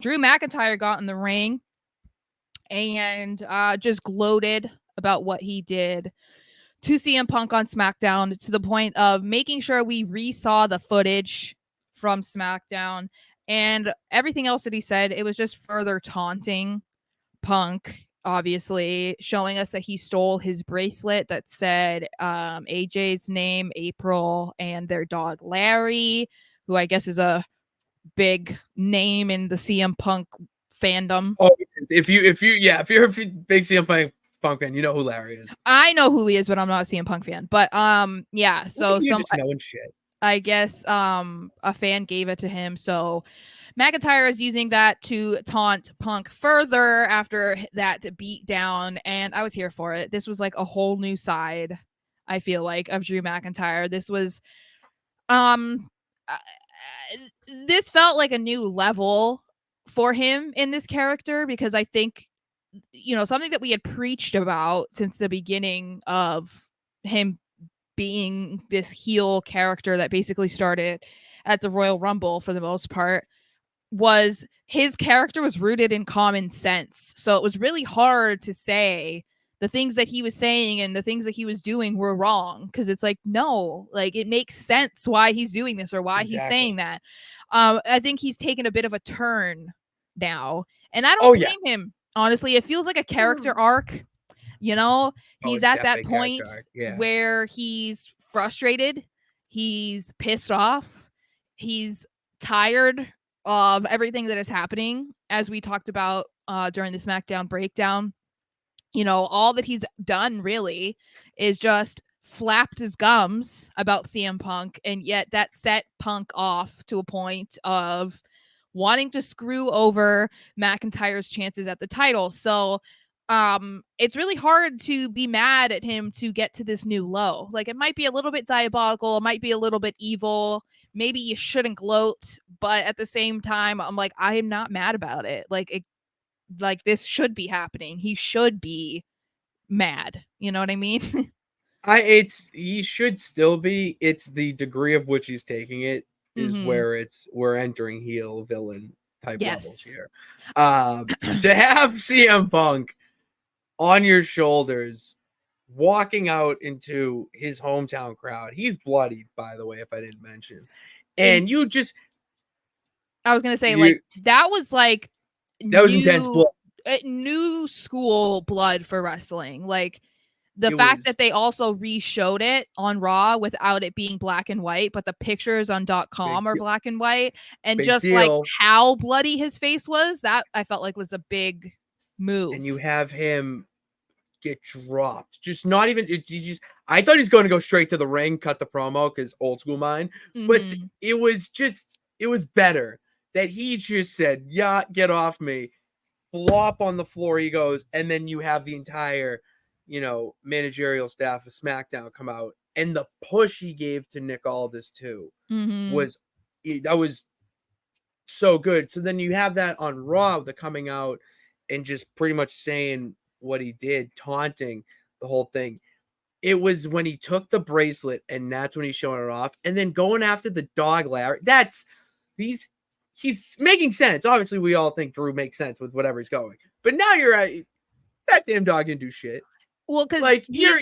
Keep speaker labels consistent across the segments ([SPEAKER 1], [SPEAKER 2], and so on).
[SPEAKER 1] Drew McIntyre got in the ring and just gloated about what he did to CM Punk on SmackDown, to the point of making sure we re-saw the footage from SmackDown, and everything else that he said, it was just further taunting Punk, obviously, showing us that he stole his bracelet that said AJ's name, April, and their dog Larry, who I guess is a big name in the CM Punk fandom.
[SPEAKER 2] Oh, if you're a big CM Punk fan, you know who Larry is.
[SPEAKER 1] I know who he is, but I'm not a CM Punk fan. But yeah, so
[SPEAKER 2] You just knowing shit.
[SPEAKER 1] I guess a fan gave it to him. So McIntyre is using that to taunt Punk further after that beat down, and I was here for it. This was like a whole new side, I feel like, of Drew McIntyre. This was this felt like a new level for him in this character, because I think, you know, something that we had preached about since the beginning of him being this heel character that basically started at the Royal Rumble for the most part, was his character was rooted in common sense. So it was really hard to say the things that he was saying and the things that he was doing were wrong, because it's like, no, like it makes sense why he's doing this or why he's saying that. I think he's taken a bit of a turn now, and I don't blame him. Honestly, it feels like a character arc. You know, he's at that point where he's frustrated, he's pissed off, he's tired of everything that is happening, as we talked about during the SmackDown breakdown. You know, all that he's done really is just flapped his gums about CM Punk, and yet that set Punk off to a point of wanting to screw over McIntyre's chances at the title. So it's really hard to be mad at him to get to this new low. Like, it might be a little bit diabolical, it might be a little bit evil, maybe you shouldn't gloat, but at the same time I'm like, I am not mad about it. Like this should be happening. He should be mad. You know what I mean?
[SPEAKER 2] He should still be. It's the degree of which he's taking it is where we're entering heel villain type levels here. To have CM Punk on your shoulders walking out into his hometown crowd. He's bloodied, by the way, if I didn't mention. And you just
[SPEAKER 1] I was gonna say, like, that was like
[SPEAKER 2] that was intense blood.
[SPEAKER 1] New school blood for wrestling. Like, the fact that they also re-showed it on Raw without it being black and white, but the pictures on .com are black and white, and just like how bloody his face was, that I felt like was a big move.
[SPEAKER 2] And you have him get dropped. Just not even. I thought he's going to go straight to the ring, cut the promo, because old school mind. But it was better that he just said, "Yeah, get off me." Flop on the floor he goes, and then you have the entire, managerial staff of SmackDown come out, and the push he gave to Nick Aldis too was so good. So then you have that on Raw, the coming out and just pretty much saying what he did, taunting the whole thing. It was when he took the bracelet, and that's when he's showing it off, and then going after the dog Larry. He's making sense. Obviously, we all think Drew makes sense with whatever he's going. But now you're that damn dog didn't do shit.
[SPEAKER 1] Well, because
[SPEAKER 2] like you're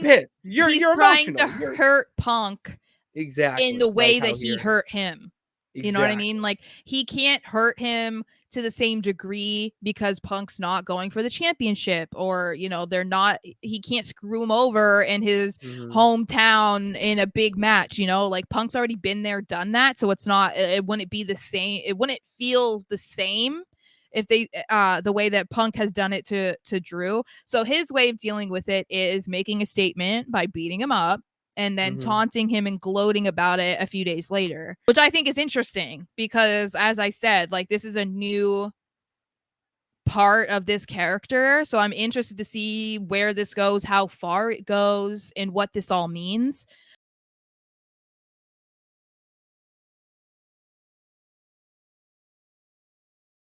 [SPEAKER 2] pissed. You're
[SPEAKER 1] trying
[SPEAKER 2] emotional.
[SPEAKER 1] to hurt Punk
[SPEAKER 2] exactly
[SPEAKER 1] in the way that he hurt him. Exactly. You know what I mean? Like, he can't hurt him to the same degree because Punk's not going for the championship, or, he can't screw him over in his hometown in a big match, like Punk's already been there, done that. So it wouldn't be the same. It wouldn't feel the same if they, the way that Punk has done it to Drew. So his way of dealing with it is making a statement by beating him up, and then taunting him and gloating about it a few days later, which I think is interesting because, as I said, like, this is a new part of this character. So I'm interested to see where this goes, how far it goes, and what this all means.